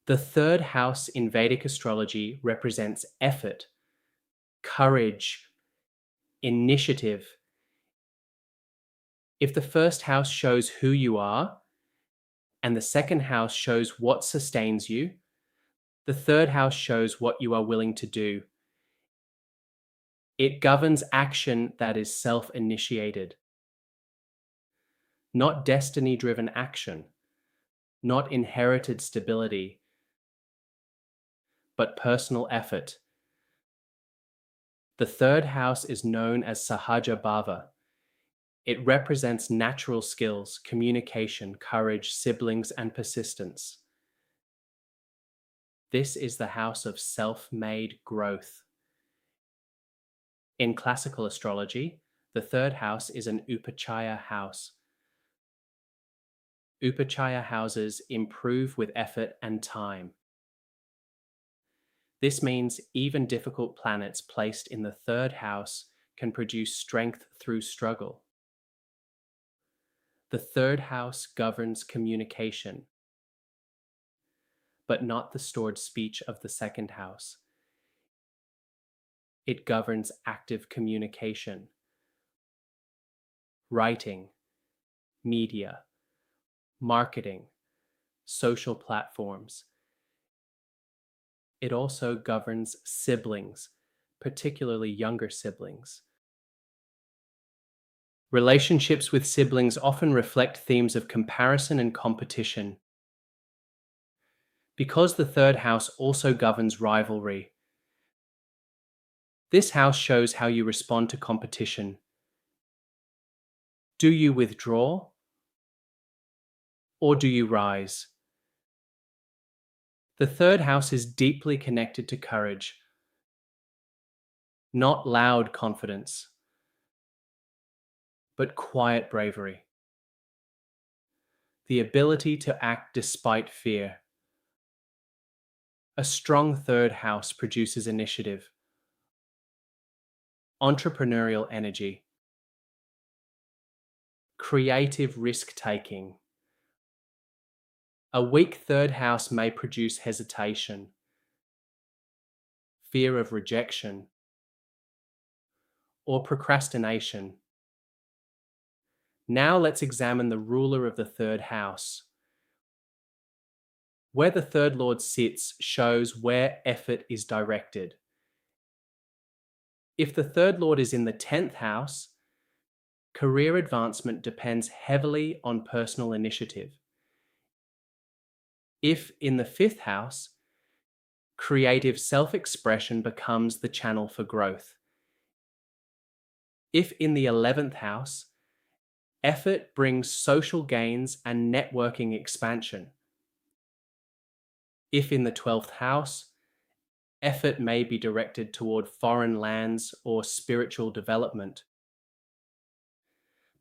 The third house in Vedic astrology represents effort, courage, initiative. If the first house shows who you are and the second house shows what sustains you, the third house shows what you are willing to do. It governs action that is self-initiated, not destiny-driven action, not inherited stability, but personal effort. The third house is known as Sahaja Bhava. It represents natural skills, communication, courage, siblings, and persistence. This is the house of self-made growth. In classical astrology, the third house is an Upachaya house. Upachaya houses improve with effort and time. This means even difficult planets placed in the third house can produce strength through struggle. The third house governs communication, but not the stored speech of the second house. It governs active communication, writing, media, marketing, social platforms. It also governs siblings, particularly younger siblings. Relationships with siblings often reflect themes of comparison and competition. Because the third house also governs rivalry, this house shows how you respond to competition. Do you withdraw or do you rise? The third house is deeply connected to courage, not loud confidence, but quiet bravery. The ability to act despite fear. A strong third house produces initiative, entrepreneurial energy, creative risk-taking. A weak third house may produce hesitation, fear of rejection, or procrastination. Now let's examine the ruler of the third house. Where the third lord sits shows where effort is directed. If the third lord is in the 10th house, career advancement depends heavily on personal initiative. If in the 5th house, creative self-expression becomes the channel for growth. If in the 11th house, effort brings social gains and networking expansion. If in the 12th house, effort may be directed toward foreign lands or spiritual development.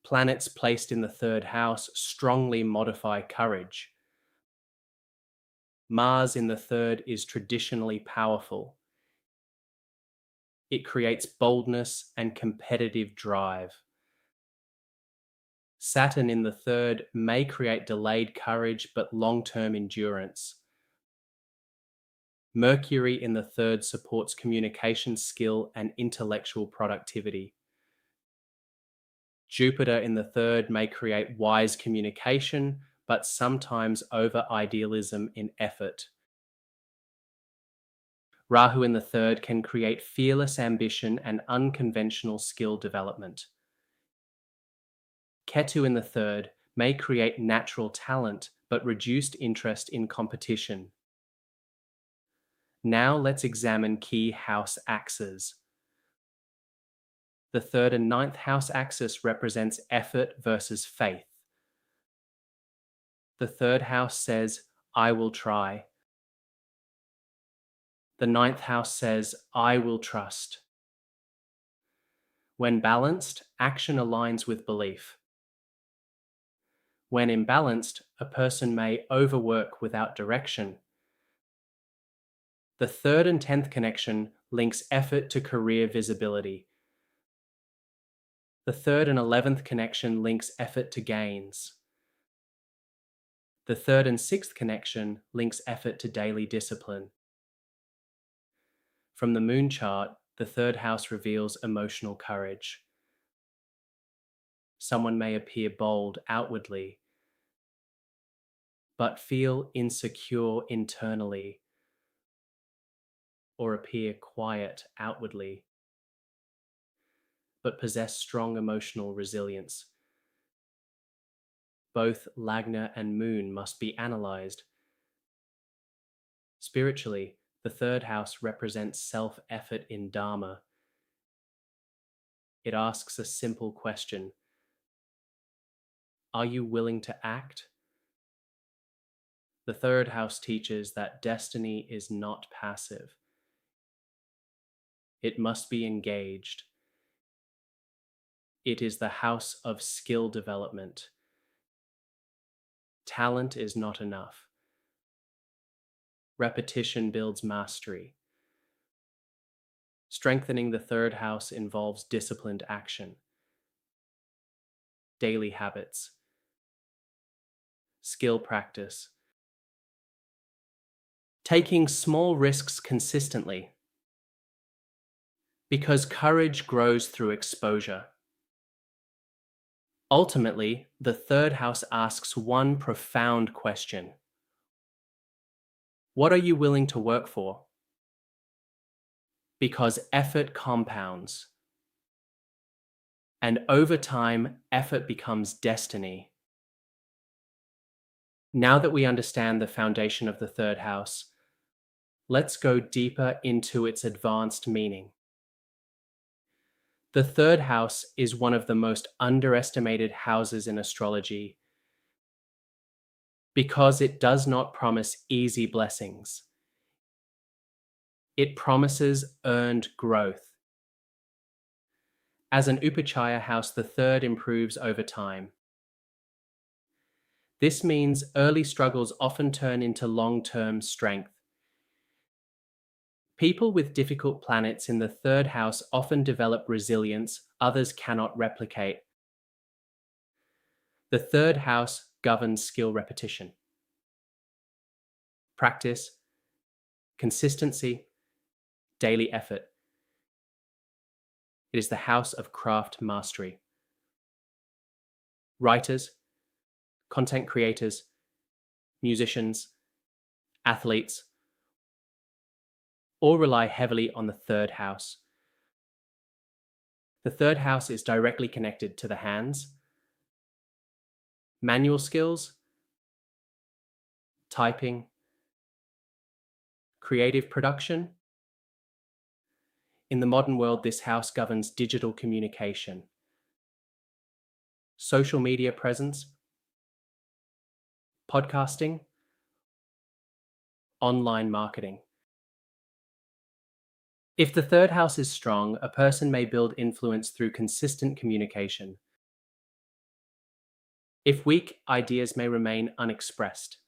Planets placed in the third house strongly modify courage. Mars in the third is traditionally powerful. It creates boldness and competitive drive. Saturn in the third may create delayed courage but long-term endurance. Mercury in the third supports communication skill and intellectual productivity. Jupiter in the third may create wise communication, but sometimes over-idealism in effort. Rahu in the third can create fearless ambition and unconventional skill development. Ketu in the third may create natural talent, but reduced interest in competition. Now let's examine key house axes. The 3rd and 9th house axis represents effort versus faith. The 3rd house says, I will try. The 9th house says, I will trust. When balanced, action aligns with belief. When imbalanced, a person may overwork without direction. The 3rd and 10th connection links effort to career visibility. The 3rd and 11th connection links effort to gains. The third and sixth connection links effort to daily discipline. From the moon chart, the third house reveals emotional courage. Someone may appear bold outwardly, but feel insecure internally, or appear quiet outwardly, but possess strong emotional resilience. Both Lagna and moon must be analyzed. Spiritually, the third house represents self-effort in Dharma. It asks a simple question: are you willing to act? The third house teaches that destiny is not passive. It must be engaged. It is the house of skill development. Talent is not enough. Repetition builds mastery. Strengthening the third house involves disciplined action, daily habits, skill practice, taking small risks consistently, because courage grows through exposure. Ultimately, the third house asks one profound question: what are you willing to work for? Because effort compounds. And over time, effort becomes destiny. Now that we understand the foundation of the third house, let's go deeper into its advanced meaning. The third house is one of the most underestimated houses in astrology because it does not promise easy blessings. It promises earned growth. As an Upachaya house, the third improves over time. This means early struggles often turn into long-term strength. People with difficult planets in the third house often develop resilience others cannot replicate. The third house governs skill repetition, practice, consistency, daily effort. It is the house of craft mastery. Writers, content creators, musicians, athletes, all rely heavily on the third house. The third house is directly connected to the hands, manual skills, typing, creative production. In the modern world, this house governs digital communication, social media presence, podcasting, online marketing. If the third house is strong, a person may build influence through consistent communication. If weak, ideas may remain unexpressed.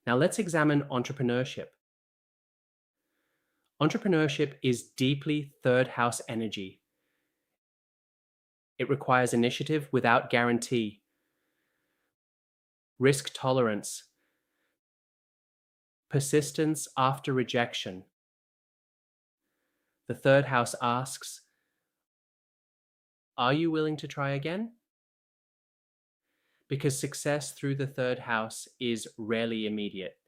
Now let's examine entrepreneurship. Entrepreneurship is deeply third house energy. It requires initiative without guarantee, risk tolerance, persistence after rejection. The third house asks, are you willing to try again? Because success through the third house is rarely immediate.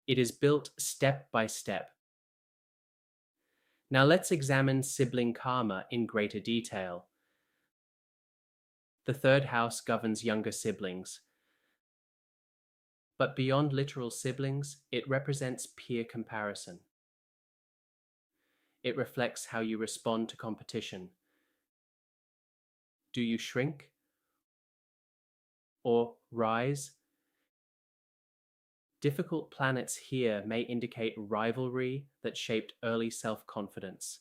It is built step by step. Now let's examine sibling karma in greater detail. The third house governs younger siblings. But beyond literal siblings, it represents peer comparison. It reflects how you respond to competition. Do you shrink or rise? Difficult planets here may indicate rivalry that shaped early self-confidence.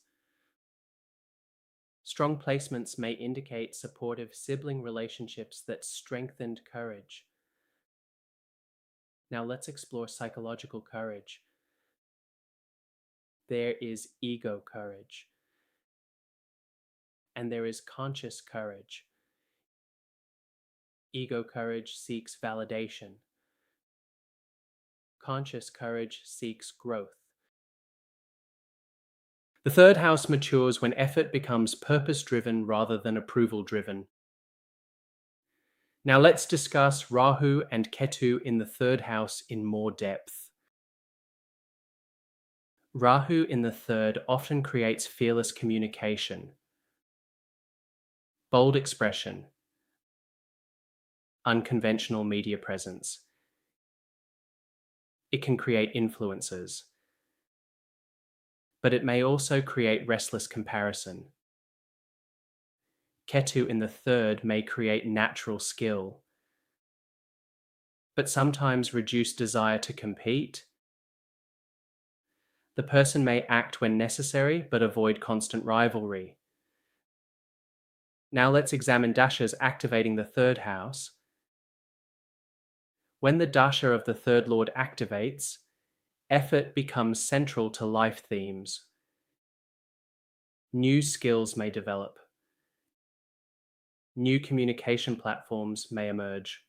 Strong placements may indicate supportive sibling relationships that strengthened courage. Now let's explore psychological courage. There is ego courage, and there is conscious courage. ego courage seeks validation. Conscious courage seeks growth. The third house matures when effort becomes purpose-driven rather than approval-driven. Now let's discuss Rahu and Ketu in the third house in more depth. Rahu in the third often creates fearless communication, bold expression, unconventional media presence. It can create influences, but it may also create restless comparison. Ketu in the third may create natural skill, but sometimes reduce desire to compete. The person may act when necessary, but avoid constant rivalry. Now let's examine Dashas activating the third house. When the Dasha of the third lord activates, effort becomes central to life themes. New skills may develop. New communication platforms may emerge.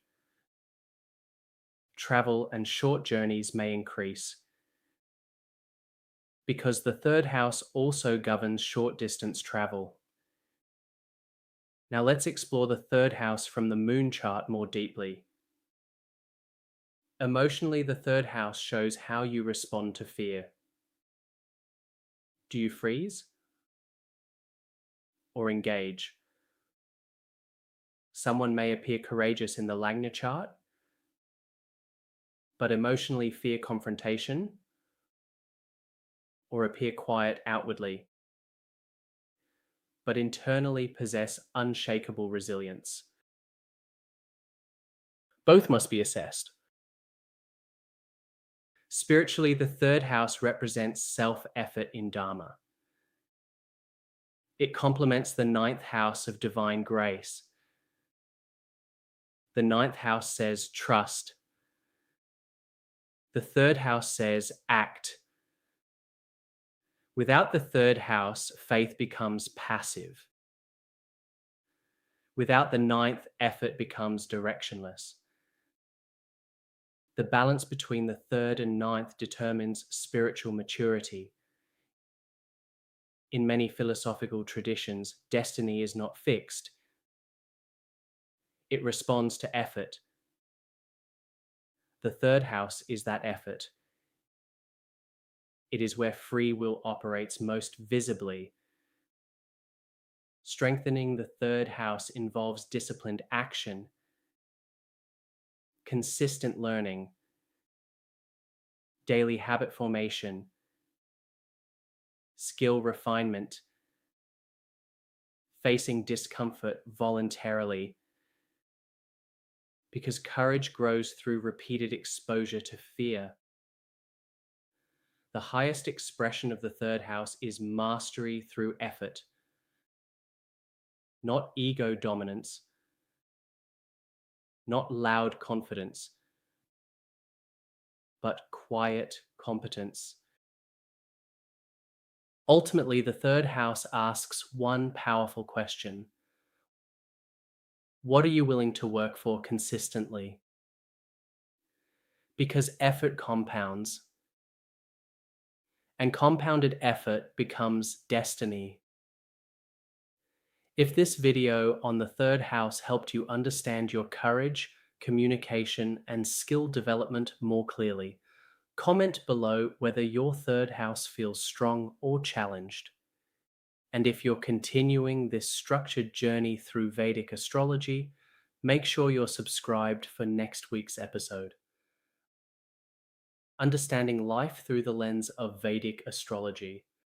Travel and short journeys may increase, because the third house also governs short distance travel. Now let's explore the third house from the moon chart more deeply. Emotionally, the third house shows how you respond to fear. Do you freeze or engage? Someone may appear courageous in the Lagna chart, but emotionally fear confrontation, or appear quiet outwardly, but internally possess unshakable resilience. Both must be assessed. Spiritually, the third house represents self-effort in Dharma. It complements the ninth house of divine grace. The ninth house says trust. The third house says act. Without the third house, faith becomes passive. Without the ninth, effort becomes directionless. The balance between the third and ninth determines spiritual maturity. In many philosophical traditions, destiny is not fixed. It responds to effort. The third house is that effort. It is where free will operates most visibly. Strengthening the third house involves disciplined action, consistent learning, daily habit formation, skill refinement, facing discomfort voluntarily, because courage grows through repeated exposure to fear. The highest expression of the third house is mastery through effort, not ego dominance, not loud confidence, but quiet competence. Ultimately, the third house asks one powerful question. What are you willing to work for consistently? Because effort compounds, and compounded effort becomes destiny. If this video on the third house helped you understand your courage, communication, and skill development more clearly, comment below whether your third house feels strong or challenged. And if you're continuing this structured journey through Vedic astrology, make sure you're subscribed for next week's episode. Understanding life through the lens of Vedic astrology.